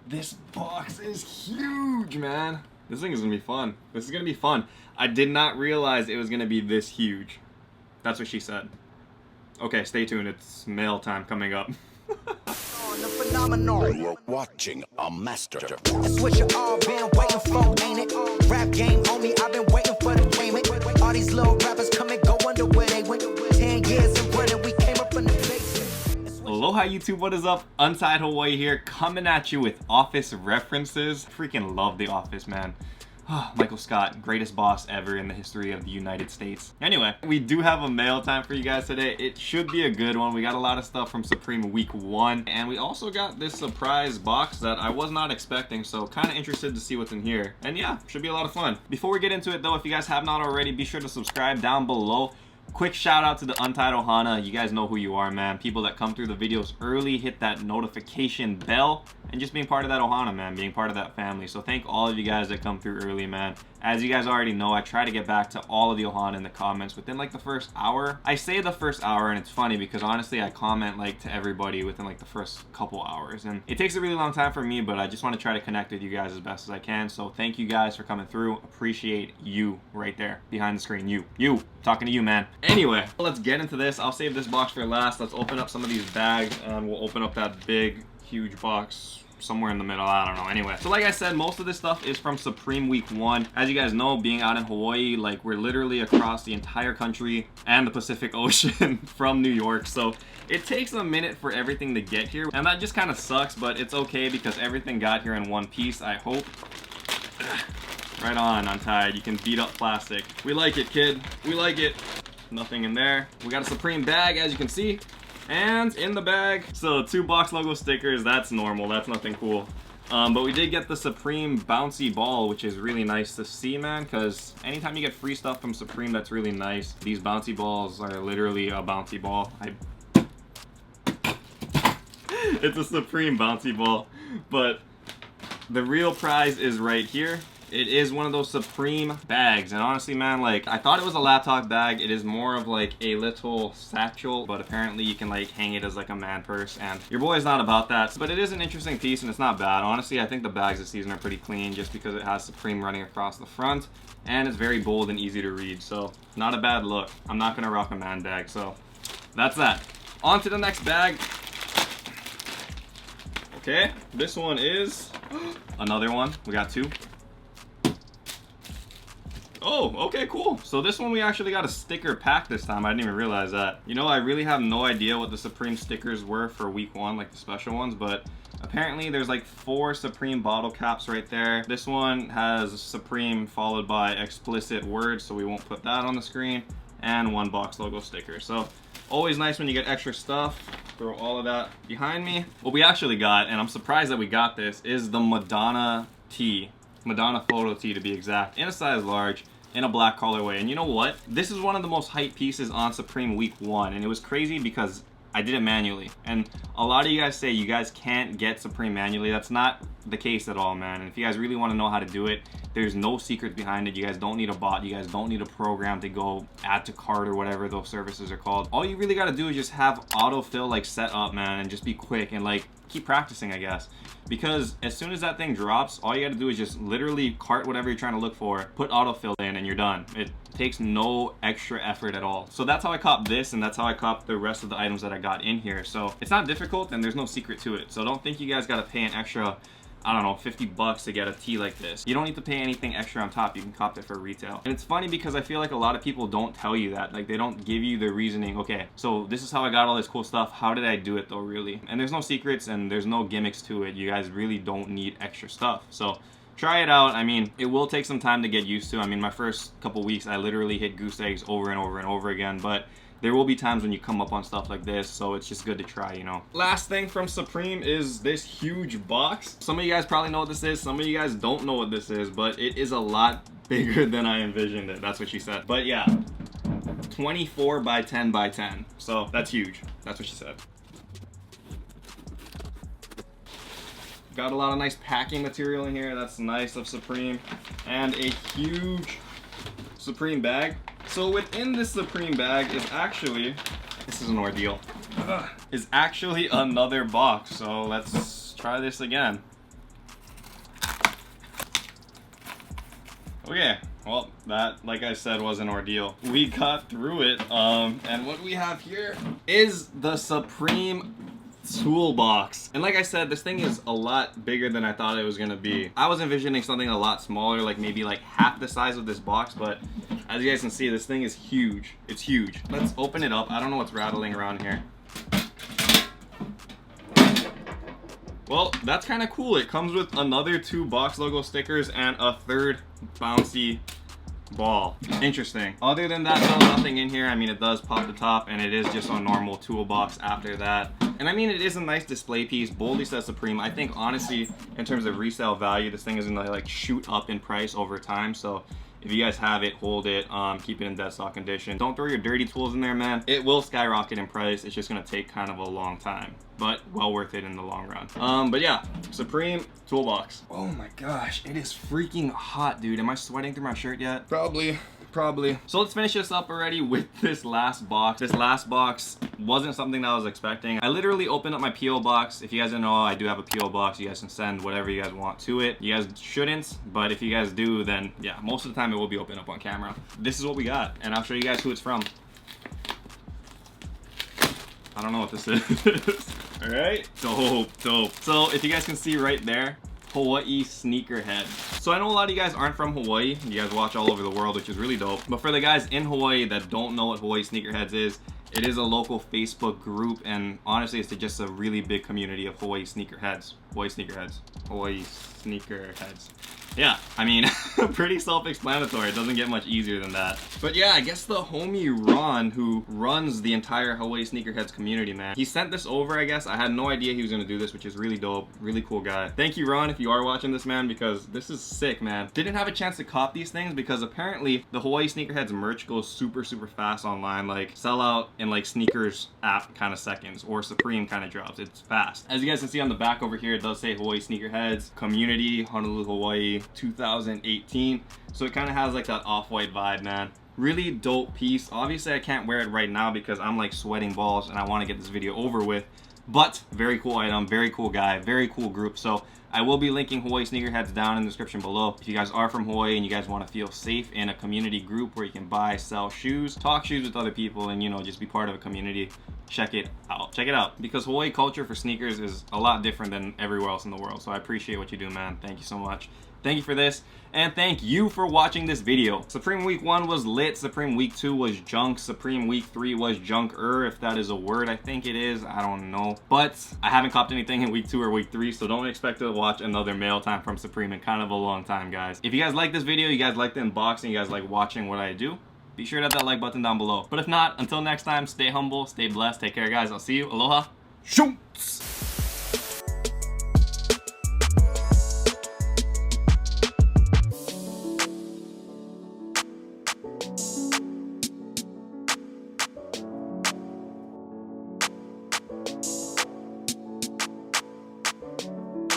This box is huge, man. This thing is gonna be fun. This is gonna be fun. I did not realize it was gonna be this huge. That's what she said. Okay, stay tuned. It's mail time coming up. You're watching a master. That's what you all been waiting for, ain't it? Rap game on me, I've been waiting for the payment. All these little rappers come and go under where they went. 10 years and running, we came up in the basement. Aloha YouTube, what is up? Untied Hawaii here, coming at you with Office references. Freaking love The Office, man. Michael Scott, greatest boss ever in the history of the United States. Anyway, we do have a mail time for you guys today. It should be a good one. We got a lot of stuff from Supreme Week 1, and we also got this surprise box that I was not expecting, so kind of interested to see what's in here. And yeah, should be a lot of fun. Before we get into it though, if you guys have not already, be sure to subscribe down below. Quick shout out to the Untied Ohana. You guys know who you are, man. People that come through the videos early, hit that notification bell, and just being part of that Ohana, man, being part of that family. So thank all of you guys that come through early, man. As you guys already know, I try to get back to all of the Ohana in the comments within like the first hour. I say the first hour, and it's funny because honestly I comment like to everybody within like the first couple hours, and it takes a really long time for me, but I just want to try to connect with you guys as best as I can. So thank you guys for coming through. Appreciate you right there behind the screen. You talking to you, man. Anyway, let's get into this. I'll save this box for last. Let's open up some of these bags, and we'll open up that big huge box somewhere in the middle. I don't know. Anyway, so like I said, most of this stuff is from Supreme Week 1. As you guys know, being out in Hawaii, like we're literally across the entire country and the Pacific Ocean from New York, so it takes a minute for everything to get here, and that just kind of sucks, but it's okay because everything got here in one piece, I hope. Right on, Untied. You can beat up plastic. We like it, kid. We like it. Nothing in there. We got a Supreme bag, as you can see. And in the bag, so 2 box logo stickers. That's normal, that's nothing cool. But we did get the Supreme bouncy ball, which is really nice to see, man, because anytime you get free stuff from Supreme, that's really nice. These bouncy balls are literally a bouncy ball. It's a Supreme bouncy ball, but the real prize is right here. It is one of those Supreme bags, and honestly, man, like, I thought it was a laptop bag. It is more of like a little satchel, but apparently you can like hang it as like a man purse, and your boy is not about that. But it is an interesting piece, and it's not bad. Honestly, I think the bags this season are pretty clean just because it has Supreme running across the front, and it's very bold and easy to read, so not a bad look. I'm not gonna rock a man bag, so that's that. On to the next bag. Okay, this one is another one. We got 2. Oh, okay, cool. So this one we actually got a sticker pack this time. I didn't even realize that. You know, I really have no idea what the Supreme stickers were for week 1, like the special ones, but apparently there's like 4 Supreme bottle caps right there. This one has Supreme followed by explicit words, so we won't put that on the screen, and 1 box logo sticker. So always nice when you get extra stuff. Throw all of that behind me. What we actually got, and I'm surprised that we got this, is the Madonna tee. Madonna photo tee to be exact, in a size large, in a black colorway. And you know what? This is one of the most hyped pieces on Supreme Week 1, and it was crazy because I did it manually. And a lot of you guys say you guys can't get Supreme manually. That's not the case at all, man. And if you guys really want to know how to do it, there's no secret behind it. You guys don't need a bot. You guys don't need a program to go add to cart or whatever those services are called. All you really got to do is just have autofill like set up, man, and just be quick and like keep practicing, I guess. Because as soon as that thing drops, all you got to do is just literally cart whatever you're trying to look for, put autofill in, and you're done. It takes no extra effort at all. So that's how I copped this, and that's how I copped the rest of the items that I got in here. So it's not difficult, and there's no secret to it. So don't think you guys got to pay an extra, I don't know, 50 bucks to get a tee like this. You don't need to pay anything extra on top. You can cop it for retail. And it's funny because I feel like a lot of people don't tell you that. Like, they don't give you the reasoning. Okay, so this is how I got all this cool stuff. How did I do it though, really? And there's no secrets and there's no gimmicks to it. You guys really don't need extra stuff. So try it out. I mean, it will take some time to get used to. I mean, my first couple weeks, I literally hit goose eggs over and over and over again, but there will be times when you come up on stuff like this, so it's just good to try, you know. Last thing from Supreme is this huge box. Some of you guys probably know what this is. Some of you guys don't know what this is, but it is a lot bigger than I envisioned it. That's what she said. But yeah, 24 by 10 by 10. So that's huge. That's what she said. Got a lot of nice packing material in here. That's nice of Supreme. And a huge Supreme bag. So within this Supreme bag is actually, this is an ordeal, is actually another box. So let's try this again. Okay, well, that, like I said, was an ordeal. We got through it, and what we have here is the Supreme toolbox. And like I said, this thing is a lot bigger than I thought it was gonna be. I was envisioning something a lot smaller, like maybe like half the size of this box, but as you guys can see, this thing is huge. It's huge. Let's open it up. I don't know what's rattling around here. Well, that's kind of cool. It comes with another 2 box logo stickers and a 3rd bouncy ball. Interesting. Other than that, though, nothing in here. I mean, it does pop the top, and it is just a normal toolbox after that. And I mean, it is a nice display piece. Boldly says Supreme. I think, honestly, in terms of resale value, this thing is gonna like shoot up in price over time. So if you guys have it, hold it, keep it in dead stock condition. Don't throw your dirty tools in there, man. It will skyrocket in price. It's just gonna take kind of a long time, but well worth it in the long run. But yeah, Supreme toolbox. Oh my gosh, it is freaking hot, dude. Am I sweating through my shirt yet? Probably. So let's finish this up already with this last box. This last box wasn't something that I was expecting. I literally opened up my P.O. box. If you guys don't know, I do have a P.O. box. You guys can send whatever you guys want to it. You guys shouldn't, but if you guys do, then yeah, most of the time it will be opened up on camera. This is what we got, and I'll show you guys who it's from. I don't know what this is. All right, dope. So if you guys can see right there, Hawaii sneakerhead. So I know a lot of you guys aren't from Hawaii. You guys watch all over the world, which is really dope. But for the guys in Hawaii that don't know what Hawaii sneakerheads is, it is a local Facebook group, and honestly, it's just a really big community of Hawaii sneakerheads. Hawaii sneakerheads. Yeah, I mean, pretty self-explanatory. It doesn't get much easier than that. But yeah, I guess the homie Ron, who runs the entire Hawaii sneakerheads community, man, he sent this over, I guess. I had no idea he was gonna do this, which is really dope. Really cool guy. Thank you, Ron, if you are watching this, man, because this is sick, man. Didn't have a chance to cop these things because apparently the Hawaii sneakerheads merch goes super fast online. Like, sell out in like sneakers app kind of seconds, or Supreme kind of drops. It's fast. As you guys can see on the back over here, it does say Hawaii sneakerheads community, Honolulu, Hawaii, 2018. So it kind of has like that off-white vibe, man. Really dope piece. Obviously I can't wear it right now because I'm like sweating balls and I want to get this video over with, but very cool item, very cool guy, very cool group. So I will be linking Hawaii sneakerheads down in the description below. If you guys are from Hawaii and you guys want to feel safe in a community group where you can buy, sell shoes, talk shoes with other people, and you know, just be part of a community, check it out, because Hawaii culture for sneakers is a lot different than everywhere else in the world. So I appreciate what you do, man. Thank you so much. Thank you for this, and thank you for watching this video. Supreme Week 1 was lit, Supreme Week 2 was junk, Supreme Week 3 was junker, if that is a word. I think it is, I don't know. But I haven't copped anything in Week 2 or Week 3, so don't expect to watch another mail time from Supreme in kind of a long time, guys. If you guys like this video, you guys like the unboxing, you guys like watching what I do, be sure to hit that like button down below. But if not, until next time, stay humble, stay blessed, take care, guys. I'll see you. Aloha. Shoots!